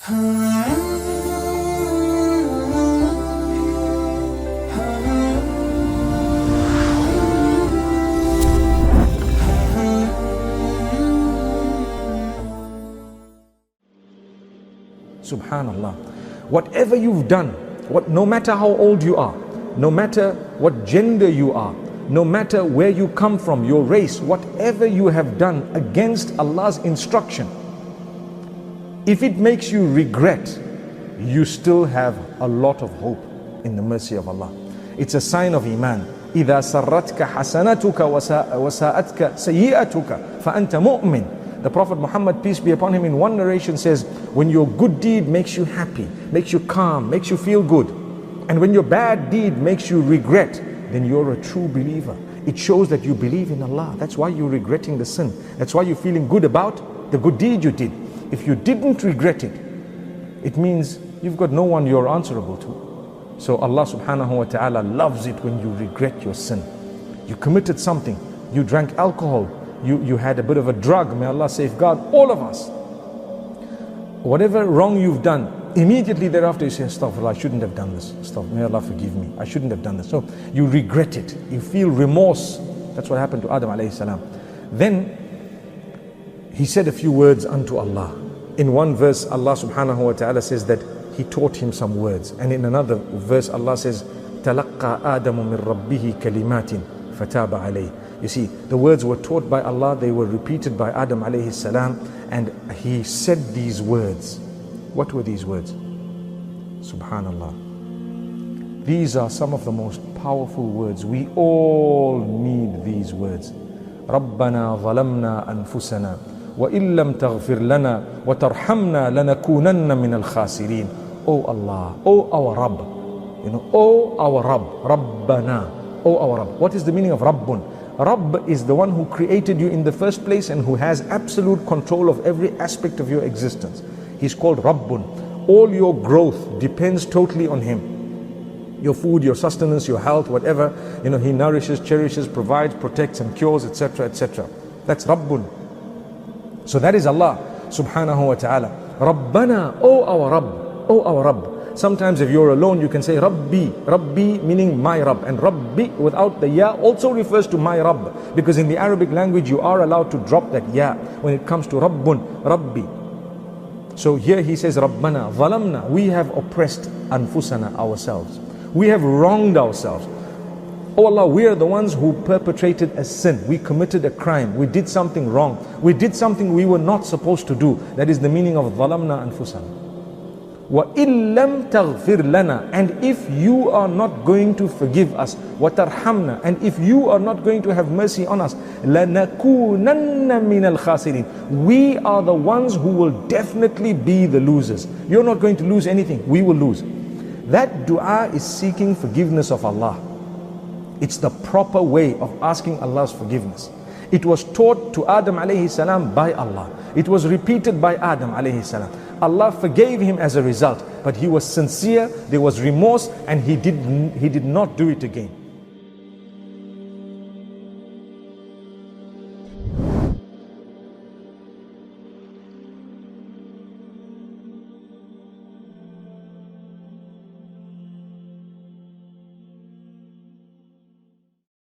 Subhanallah. Whatever you've done, no matter how old you are, no matter what gender you are, no matter where you come from, your race, whatever you have done against Allah's instruction, if it makes you regret, you still have a lot of hope in the mercy of Allah. It's a sign of Iman. إِذَا سَرَّتْكَ حَسَنَتُكَ وَسَاءَتْكَ سَيِّئَتُكَ فَأَنْتَ مُؤْمِنٌ. The Prophet Muhammad, peace be upon him, in one narration says, when your good deed makes you happy, makes you calm, makes you feel good, and when your bad deed makes you regret, then you're a true believer. It shows that you believe in Allah. That's why you're regretting the sin. That's why you're feeling good about the good deed you did. If you didn't regret it, it means you've got no one you're answerable to. So Allah subhanahu wa ta'ala loves it when you regret your sin. You committed something, you drank alcohol, you had a bit of a drug, may Allah safeguard all of us. Whatever wrong you've done, immediately thereafter you say, Astaghfirullah, I shouldn't have done this. May Allah forgive me, I shouldn't have done this. So you regret it, you feel remorse. That's what happened to Adam alayhi salam. Then he said a few words unto Allah. In one verse, Allah subhanahu wa ta'ala says that he taught him some words. And in another verse, Allah says, تَلَقَّى آدَمُ مِنْ رَبِّهِ كَلِمَاتٍ فَتَابَ عَلَيْهِ. You see, the words were taught by Allah, they were repeated by Adam alayhi salam, and he said these words. What were these words? Subhanallah. These are some of the most powerful words. We all need these words. رَبَّنَا ظَلَمْنَا أَنفُسَنَا وَإِن لَمْ تَغْفِرْ لَنَا وَتَرْحَمْنَا لَنَكُونَنَّ مِنَ الْخَاسِرِينَ. Oh Allah, oh our Rabb, oh our Rabb, Rabbana, oh our Rabb. What is the meaning of Rabbun? Rabb is the one who created you in the first place and who has absolute control of every aspect of your existence. He's called Rabbun. All your growth depends totally on Him. Your food, your sustenance, your health, whatever, He nourishes, cherishes, provides, protects and cures, etc., etc. That's Rabbun. So that is Allah subhanahu wa ta'ala. Rabbana, oh our Rabb, oh our Rabb. Sometimes if you're alone, you can say Rabbi. Rabbi meaning my Rabb. And Rabbi without the ya also refers to my Rabb. Because in the Arabic language, you are allowed to drop that ya when it comes to Rabbun, Rabbi. So here he says, Rabbana, Zalamna. We have oppressed Anfusana, ourselves. We have wronged ourselves. Oh Allah, we are the ones who perpetrated a sin. We committed a crime. We did something wrong. We did something we were not supposed to do. That is the meaning of Zalamna Anfusana. وَإِن لَمْ تَغْفِرْ لَنَا. And if you are not going to forgive us, وَتَرْحَمْنَا. And if you are not going to have mercy on us, لَنَكُونَنَّ مِنَ الْخَاسِرِينَ. We are the ones who will definitely be the losers. You're not going to lose anything, we will lose. That dua is seeking forgiveness of Allah. It's the proper way of asking Allah's forgiveness. It was taught to Adam alayhi salam by Allah. It was repeated by Adam alayhi salam. Allah forgave him as a result, but he was sincere, there was remorse, and he did not do it again.